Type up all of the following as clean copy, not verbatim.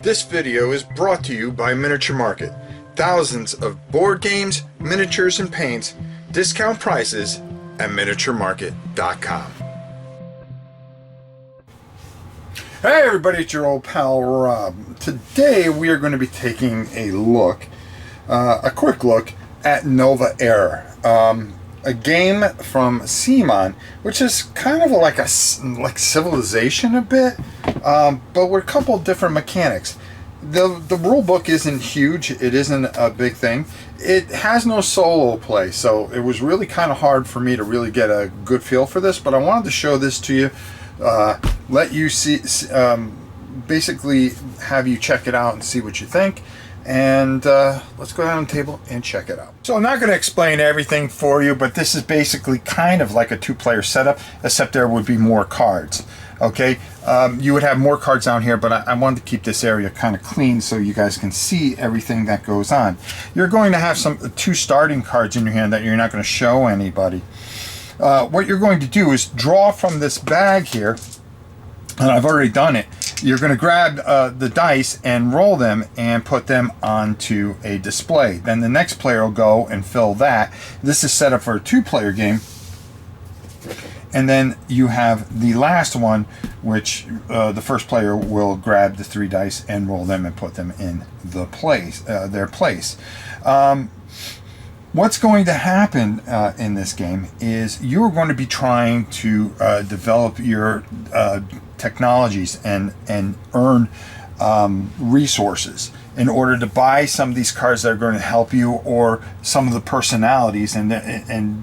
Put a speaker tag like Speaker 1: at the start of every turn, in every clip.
Speaker 1: This video is brought to you by Miniature Market. Thousands of board games, miniatures, and paints, discount prices at miniaturemarket.com. Hey everybody, it's your old pal Rob. Today we are going to be taking a look, a quick look at Nova Aera. A game from Simon, which is kind of like Civilization a bit, but with a couple different mechanics. The rule book isn't huge. It isn't a big thing. It has no solo play, so it was really kind of hard for me to really get a good feel for this. But I wanted to show this to you, let you see, basically have you check it out and see what you think. And let's go down on the table and check it out. So I'm not going to explain everything for you, but this is basically kind of like a two-player setup, except there would be more cards. Okay, you would have more cards down here, but I wanted to keep this area kind of clean so you guys can see everything that goes on. You're going to have two starting cards in your hand that you're not going to show anybody. What you're going to do is draw from this bag here, and I've already done it. You're going to grab the dice and roll them and put them onto a display. Then the next player will go and fill that. This is set up for a two-player game. And then you have the last one, which the first player will grab the 3 dice and roll them and put them in the place, their place. What's going to happen in this game is you're going to be trying to develop your technologies and earn resources in order to buy some of these cards that are going to help you, or some of the personalities, and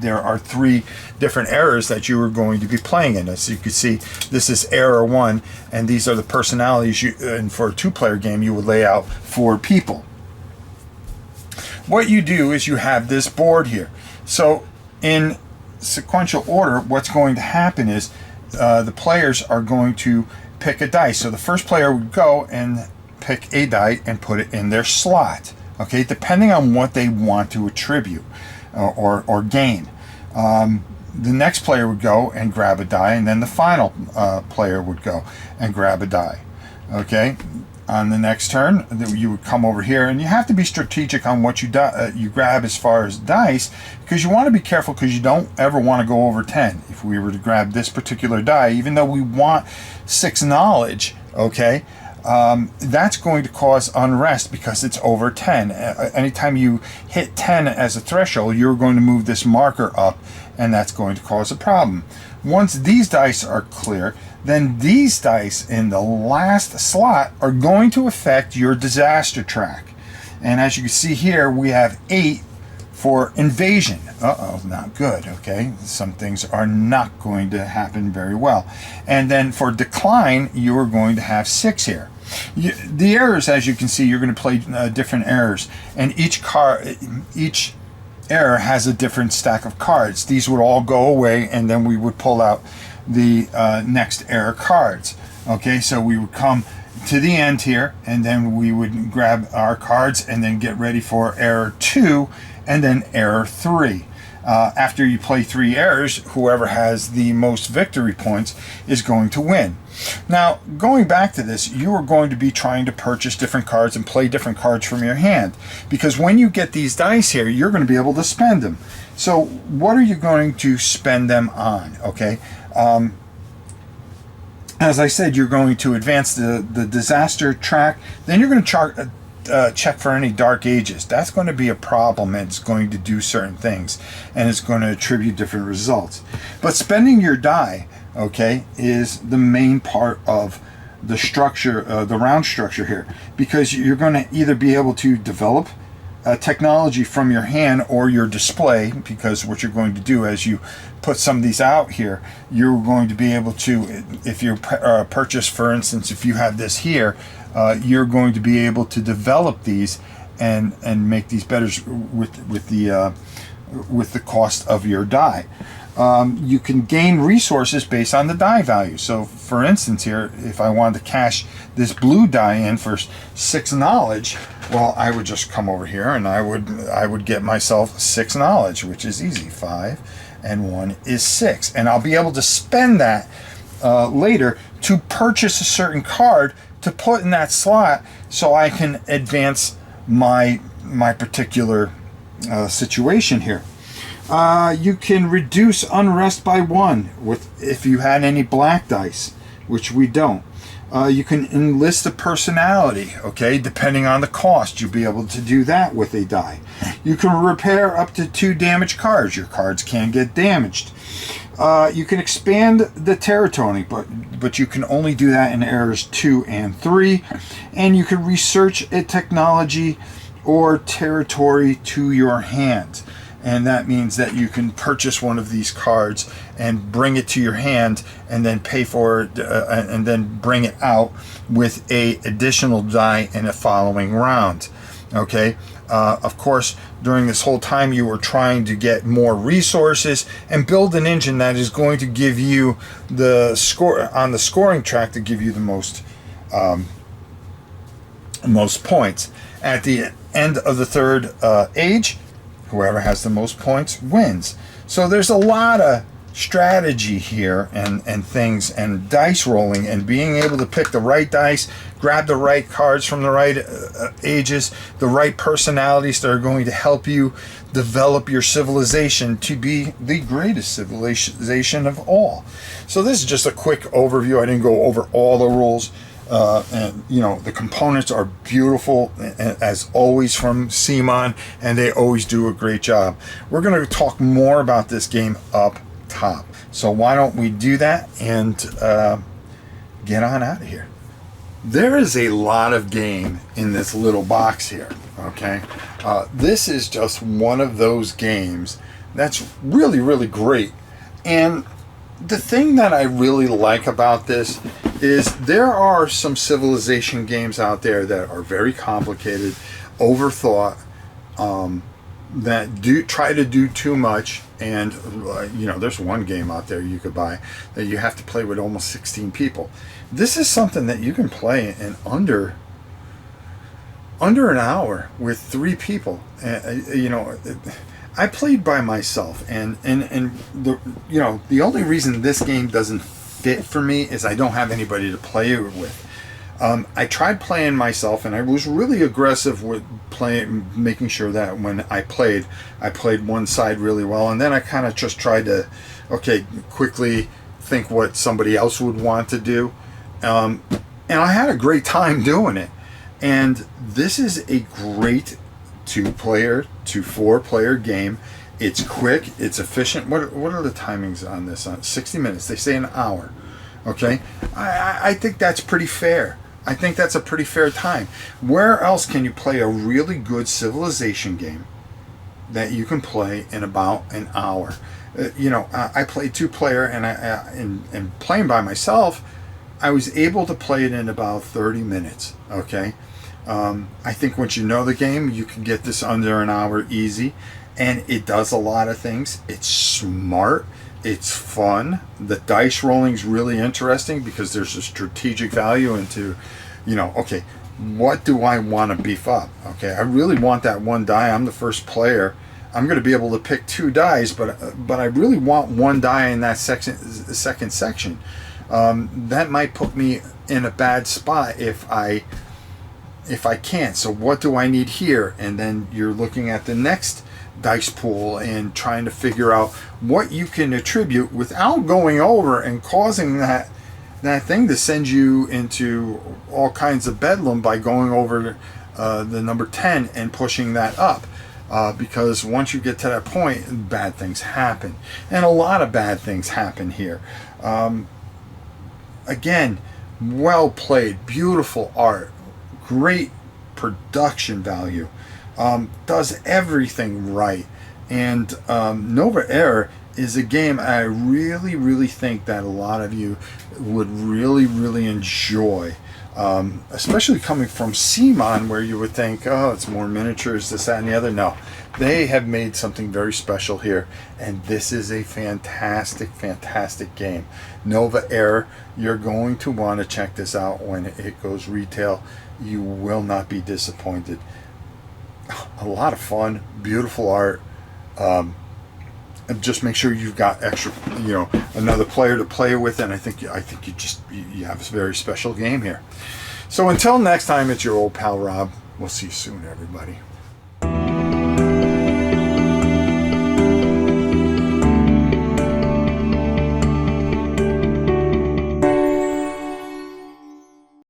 Speaker 1: there are 3 different eras that you are going to be playing in. As you can see, this is Era 1, and these are the personalities and for a 2-player game you would lay out 4 people. What you do is you have this board here. So in sequential order, what's going to happen is the players are going to pick a dice. So the first player would go and pick a die and put it in their slot, okay, depending on what they want to attribute or gain. The next player would go and grab a die, and then the final player would go and grab a die. Okay, on the next turn you would come over here, and you have to be strategic on what you grab as far as dice, because you want to be careful, because you don't ever want to go over 10. If we were to grab this particular die, even though we want 6 knowledge, okay, that's going to cause unrest because it's over 10. Anytime you hit 10 as a threshold, you're going to move this marker up, and that's going to cause a problem. Once these dice are clear, then these dice in the last slot are going to affect your disaster track. And as you can see here, we have 8 for invasion. Uh-oh, not good, okay? Some things are not going to happen very well. And then for decline, you are going to have 6 here. The errors, as you can see, you're going to play different errors, and each error has a different stack of cards. These would all go away, and then we would pull out the next error cards. Okay, so we would come to the end here, and then we would grab our cards and then get ready for error 2 and then error 3. After you play 3 errors, whoever has the most victory points is going to win. Now, going back to this, you are going to be trying to purchase different cards and play different cards from your hand, because when you get these dice here, you're going to be able to spend them. So what are you going to spend them on? Okay, as I said, you're going to advance the disaster track. Then you're going to check for any dark ages. That's going to be a problem, and it's going to do certain things, and it's going to attribute different results. But spending your die, okay, is the main part of the structure, the round structure here, because you're going to either be able to develop technology from your hand or your display, because what you're going to do as you put some of these out here, you're going to be able to, if you purchase, for instance, if you have this here, you're going to be able to develop these and make these better with the cost of your die. You can gain resources based on the die value. So for instance here, if I wanted to cash this blue die in for 6 knowledge, well, I would just come over here and I would get myself 6 knowledge, which is easy. 5 and 1 is 6, and I'll be able to spend that later to purchase a certain card to put in that slot so I can advance my particular situation here. You can reduce unrest by 1 if you had any black dice, which we don't. You can enlist a personality, okay, depending on the cost. You'll be able to do that with a die. You can repair up to 2 damaged cards. Your cards can get damaged. You can expand the territory, but you can only do that in eras 2 and 3. And you can research a technology or territory to your hand. And that means that you can purchase one of these cards and bring it to your hand and then pay for it and then bring it out with a additional die in a following round. Okay, of course, during this whole time you were trying to get more resources and build an engine that is going to give you the score on the scoring track to give you the most points. At the end of the third age, whoever has the most points wins. So there's a lot of strategy here and things and dice rolling and being able to pick the right dice, grab the right cards from the right ages, the right personalities that are going to help you develop your civilization to be the greatest civilization of all. So this is just a quick overview. I didn't go over all the rules. And you know, the components are beautiful as always from CMON, and they always do a great job. We're going to talk more about this game up top, so why don't we do that and get on out of here. There is a lot of game in this little box here, okay? This is just one of those games that's really, really great. And the thing that I really like about this is there are some civilization games out there that are very complicated, overthought, that do try to do too much. And you know, there's one game out there you could buy that you have to play with almost 16 people. This is something that you can play in under an hour with 3 people. You know, I played by myself, and the only reason this game doesn't fit for me is I don't have anybody to play it with. I tried playing myself, and I was really aggressive with making sure that when I played one side really well, and then I kind of just tried to, quickly think what somebody else would want to do, and I had a great time doing it. And this is a great 2-player to 4-player game. It's quick, it's efficient. What are the timings on this? 60 minutes. They say an hour. Okay, I think that's pretty fair. I think that's a pretty fair time. Where else can you play a really good civilization game that you can play in about an hour? I played 2-player, and playing by myself, I was able to play it in about 30 minutes. Okay. I think once you know the game, you can get this under an hour easy, and it does a lot of things. It's smart, it's fun. The dice rolling is really interesting because there's a strategic value into, what do I want to beef up? Okay, I really want that 1 die. I'm the first player. I'm going to be able to pick 2 dice, but I really want 1 die in that second section. That might put me in a bad spot if I can't. So what do I need here? And then you're looking at the next dice pool and trying to figure out what you can attribute without going over and causing that thing to send you into all kinds of bedlam by going over the number 10 and pushing that up. Because once you get to that point, bad things happen. And a lot of bad things happen here. Again, well played, beautiful art, great production value, does everything right. And Nova Aera is a game I really, really think that a lot of you would really, really enjoy. Especially coming from CMON, where you would think, oh, it's more miniatures, this, that, and the other. No, they have made something very special here, and this is a fantastic, fantastic game. Nova Aera, you're going to want to check this out when it goes retail. You will not be disappointed. A lot of fun, beautiful art. Just make sure you've got extra, another player to play with, and I think you have a very special game here. So until next time, it's your old pal Rob. We'll see you soon, everybody.